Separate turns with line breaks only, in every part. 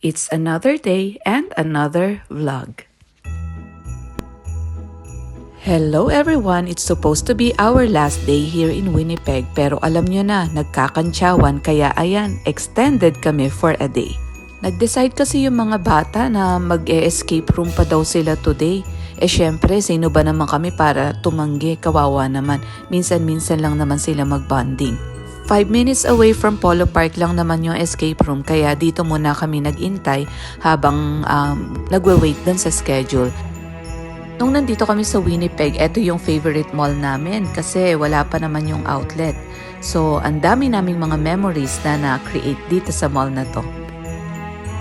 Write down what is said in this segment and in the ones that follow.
It's another day and another vlog. Hello everyone! It's supposed to be our last day here in Winnipeg pero alam nyo na, nagkakantsawan kaya ayan, extended kami for a day. Nag-decide kasi yung mga bata na mag-escape room pa daw sila today. Syempre, sino ba naman kami para tumanggi, kawawa naman. Minsan-minsan lang naman sila mag-bonding. 5 minutes away from Polo Park lang naman yung escape room kaya dito muna kami nag-intay habang nagwe-wait dun sa schedule. Nung nandito kami sa Winnipeg, eto yung favorite mall namin kasi wala pa naman yung outlet. So, ang dami naming mga memories na na-create dito sa mall na to.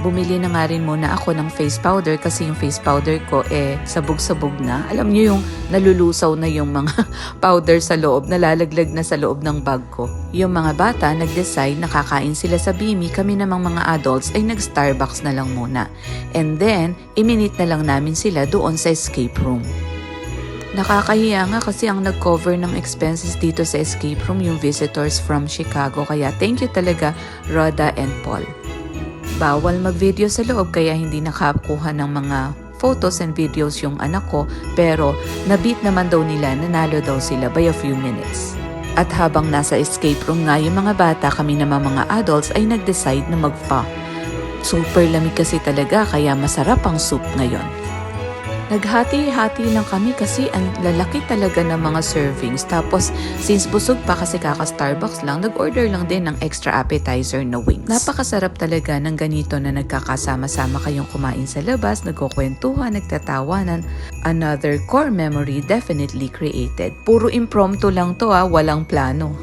Bumili na nga rin muna ako ng face powder kasi yung face powder ko sabog-sabog na. Alam niyo yung nalulusaw na yung mga powder sa loob, nalalaglag na sa loob ng bag ko. Yung mga bata nag-decide na kakain sila sa Bimi, kami namang mga adults ay nag-Starbucks na lang muna. And then, iminit na lang namin sila doon sa escape room. Nakakahiya nga kasi ang nag-cover ng expenses dito sa escape room yung visitors from Chicago. Kaya thank you talaga Rhoda and Paul. Bawal mag-video sa loob kaya hindi nakakuha ng mga photos and videos yung anak ko pero na-beat naman daw nila, nanalo daw sila by a few minutes. At habang nasa escape room nga yung mga bata, kami naman mga adults ay nag-decide na mag-pho. Super lamig kasi talaga kaya masarap ang soup ngayon. Naghati-hati lang kami kasi ang lalaki talaga ng mga servings. Tapos, since busog pa kasi kaka-Starbucks lang, nag-order lang din ng extra appetizer na wings. Napakasarap talaga ng ganito na nagkakasama-sama kayong kumain sa labas, nagkukwentuhan, nagtatawanan. Another core memory definitely created. Puro impromptu lang to walang plano.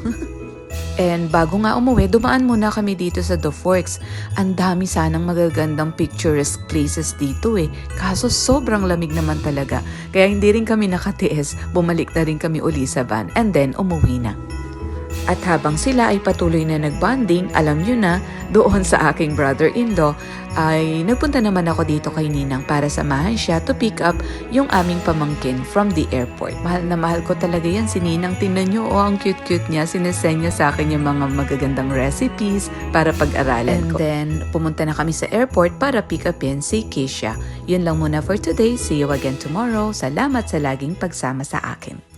And bago nga umuwi, dumaan muna kami dito sa The Forks. Ang dami sanang magagandang picturesque places dito Kaso sobrang lamig naman talaga. Kaya hindi rin kami nakatiis, bumalik na rin kami uli sa van and then umuwi na. At habang sila ay patuloy na nagbonding, alam nyo na, doon sa aking brother-in-law, ay nagpunta naman ako dito kay Ninang para samahan siya to pick up yung aming pamangkin from the airport. Mahal na mahal ko talaga yan si Ninang. Tingnan nyo, ang cute-cute niya. Sinesend niya sa akin yung mga magagandang recipes para pag-aralan ko. And then, pumunta na kami sa airport para pick upin si Keisha. Yun lang muna for today. See you again tomorrow. Salamat sa laging pagsama sa akin.